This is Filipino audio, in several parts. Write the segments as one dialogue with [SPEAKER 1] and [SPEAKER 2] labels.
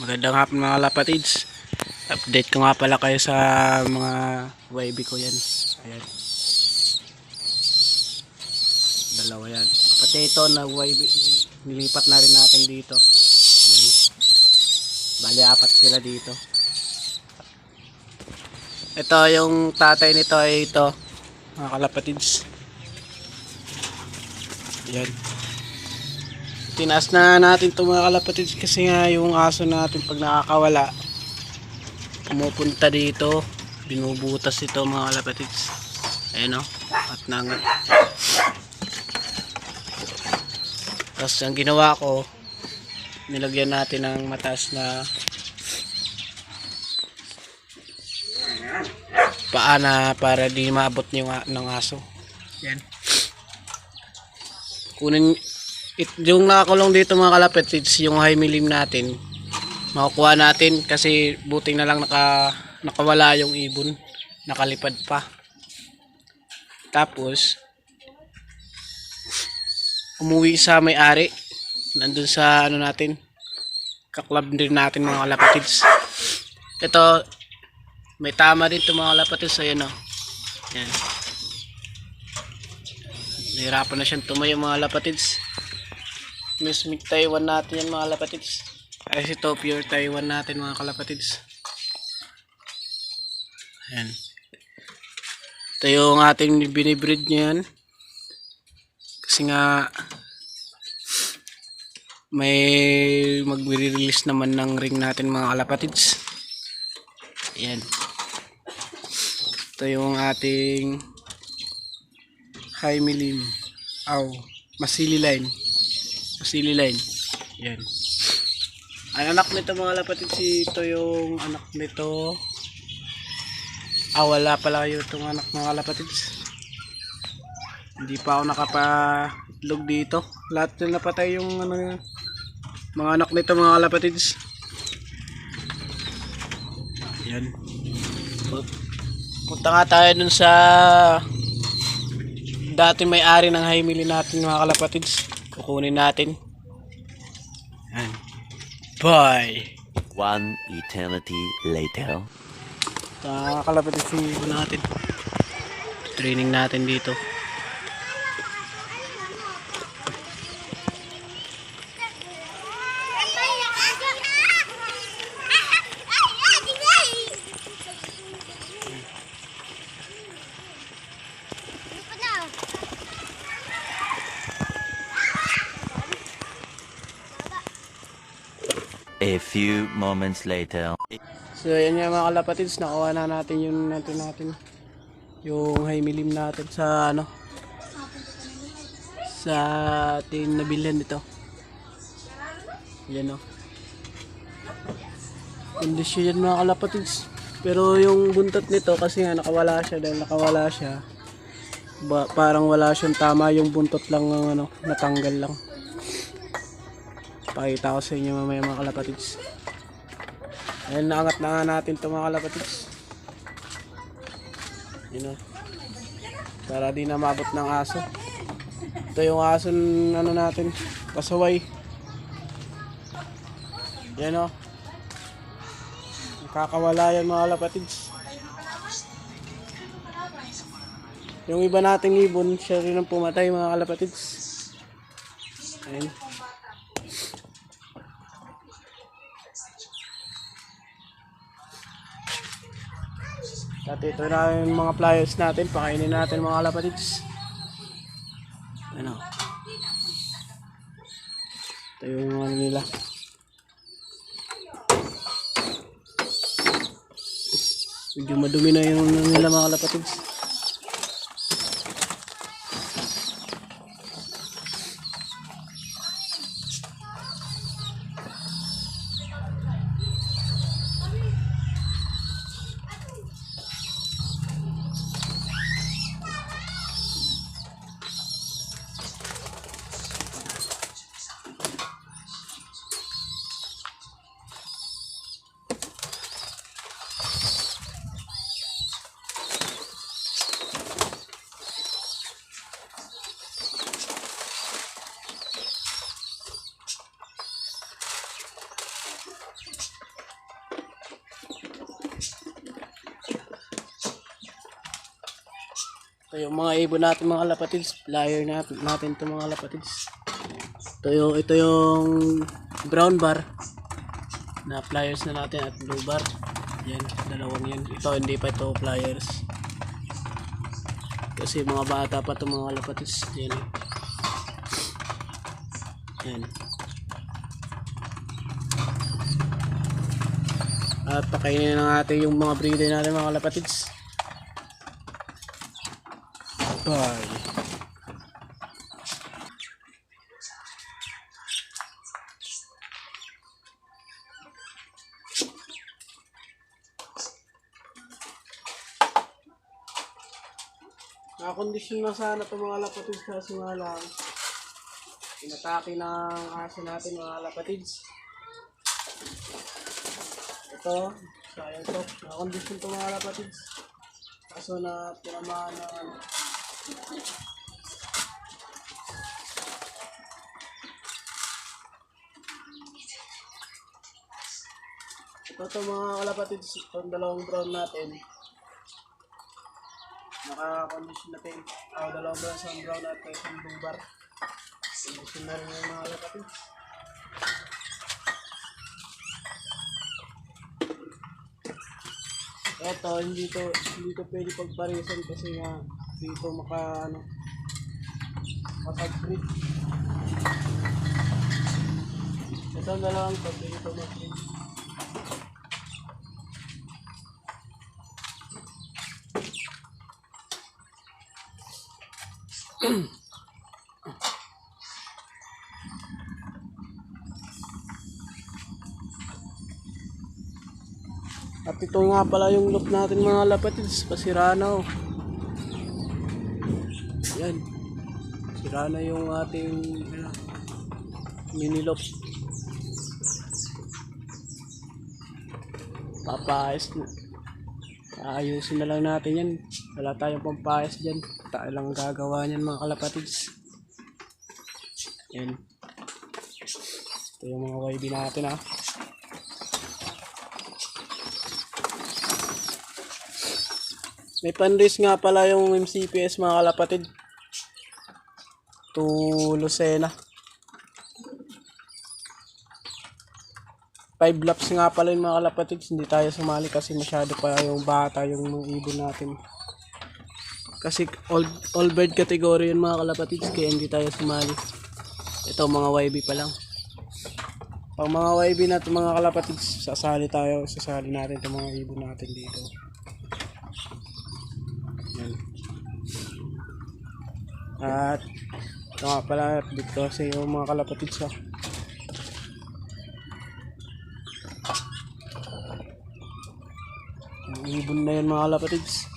[SPEAKER 1] Magandang hapon mga lapatids. Update ko nga pala kayo sa mga YB ko yan. Ayan. Dalawa yan. Pati ito na YB, nilipat na rin natin dito. Ayan. Bali apat sila dito. Ito yung tatay nito ay ito. Mga kalapatids. Ayan. Tinaas na natin ito mga kalapatids kasi nga yung aso natin pag nakakawala pumupunta dito, binubutas ito mga kalapatids. Ayan o, at nangat. Tapos ang ginawa ko, nilagyan natin ng mataas na paana para di maabot ng aso. Yan. Kunin yung nakakulong dito mga kalapatids, yung high milim natin makukuha natin kasi buting na lang nakawala yung ibon, nakalipad pa. Tapos umuwi sa may-ari, nandun sa ano natin, kaklab din natin mga kalapatids. Ito may tama din ito mga kalapatids. Ayan o, yan. Nahirapan na siyang tumayo mga kalapatids. Miss Meat Taiwan natin yan mga kalapatids. Ay ito pure Taiwan natin mga kalapatids. Ayan. Ito yung ating binibreed niyan. Kasi nga may magre-release naman ng ring natin mga kalapatids. Ayan. Ito yung ating high milim. Masili line. Masili line. Yan. Ang anak nito mga lapatid, ito yung anak nito. Wala pala yung itong anak mga lapatid. Hindi pa ako nakapatlog dito. Lahat na napatay yung mga anak nito mga lapatid. Yan. Punta nga tayo dun sa dati may-ari ng high milim natin mga kalapatids. Kukunin natin. Ayan. Bye!
[SPEAKER 2] One eternity later.
[SPEAKER 1] Kalapatids yung ibon natin. Training natin dito.
[SPEAKER 2] A few moments later.
[SPEAKER 1] So ayan nga mga kalapatids, nakuha na natin yung natin yung high milim natin sa sa ating nabilhan nito. Yan o. Kondisyon yan mga kalapatids. Pero yung buntot nito kasi nga nakawala siya, dahil nakawala siya. Parang wala siyang tama, yung buntot lang ng natanggal lang. Pakita ko sa inyo mamaya mga kalapatids. Ayan, naangat na nga natin ito mga kalapatids. Yun o. Para di na mabot ng aso. Ito yung aso natin, pasaway. Yan o. Nakakawala yan mga kalapatids. Yung iba nating ibon, siya rin ang pumatay mga kalapatids. Ayan. At ito na yung mga pliers natin, pakainin natin mga kalapatids. Ano? Ito yung mga nila. Medyo madumi na yung nila mga kalapatids. Ito yung mga ibon natin mga kalapatids. Flyer natin ito mga kalapatids. Ito yung brown bar na flyers na natin at blue bar. Yan, dalawang yan. Ito hindi pa ito flyers. Kasi mga bata pa ito mga kalapatids. Yan. Yan. At pakainin na natin yung mga breeder natin mga kalapatids. Bye. Nakakondisyon na sana ito mga kalapatids kasi nga lang inatake ng aso natin mga kalapatids. Ito, sayang to. Nakakondisyon ito mga kalapatids. Kaso na tinamaan ng ano. Ito mga kalapatids, itong dalawang brown natin. Naka-condition natin. Dalawang brown sa brown at isang blue bar. Condition na rin yung mga kalapatids. Ito, hindi to pwede pagparisan kasi nga dito makasag-breed. Ito na lang pag dito mag-breed. At ito nga pala yung loop natin mga kalapatids, pasira na oh. Yan. Sira na yung ating mini loop. Papaayos na. Ayusin na lang natin yan. Wala tayong pampaayos dyan. Tayo lang gagawa niyan mga kalapatids. Yan. Ito yung mga YB natin ha. May panris nga pala yung MCPS mga kalapatid. To Lucena. 5 laps nga pala yung mga kalapatid. Hindi tayo sumali kasi masyado pa yung bata yung ibon natin. Kasi all bird category yun mga kalapatid. Kaya hindi tayo sumali. Ito mga YB pa lang. Pag mga YB natin mga kalapatid, sasali natin itong mga ibon natin dito. At ito nga pala dito kasi yung mga kalapatids ha. Yung ibon na yan mga kalapatids.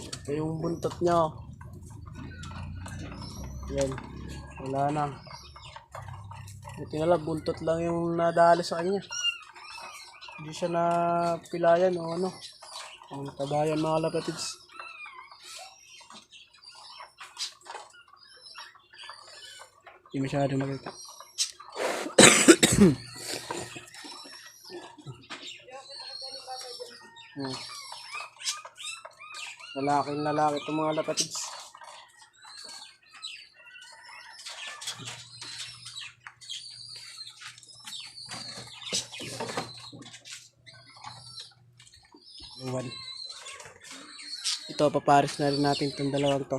[SPEAKER 1] Ito yung buntot niya. Yan. Wala na. Buti na lang buntot lang yung nadali sa kanya. Hindi siya na pilayan o ano. Ang tabayan mga kalapatids. Hindi masyado makita. Lalaki itong mga kalapatids. Ito, papares na rin natin itong dalawang to.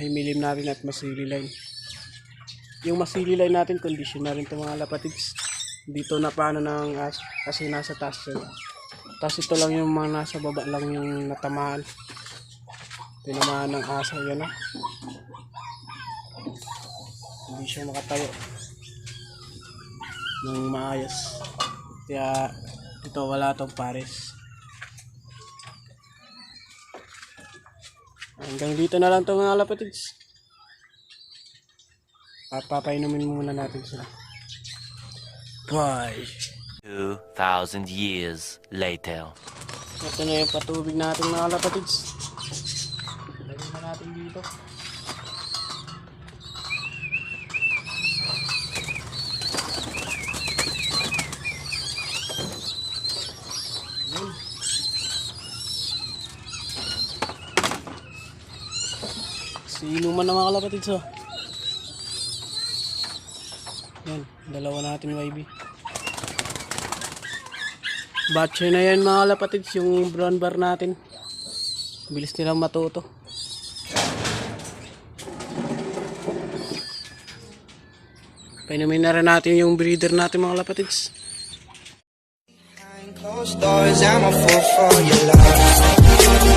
[SPEAKER 1] Himilim natin at masili line. Yung masili line natin, condition na rin itong mga lapatids. Dito na paano ng kasi nasa taas yun. Tapos ito lang yung mga nasa baba lang yung natamaan. Tinamaan ng aso yan o. Hindi siya makatayo ng maayos. Kaya ito wala itong pares. Hanggang dito na lang ito mga lapatids. Papainumin muna natin sila. Bye!
[SPEAKER 2] 2,000 years later.
[SPEAKER 1] Ito na yung patubig natin mga lapatids. Lagyan na natin dito. Inuman na mga kalapatids oh. Yan, dalawa natin YB. Batcher na yan mga kalapatids, yung brown bar natin. Bilis nilang matuto. Painumin na rin natin yung breeder natin mga kalapatids.
[SPEAKER 3] Closed doors, I'm a fool for your love.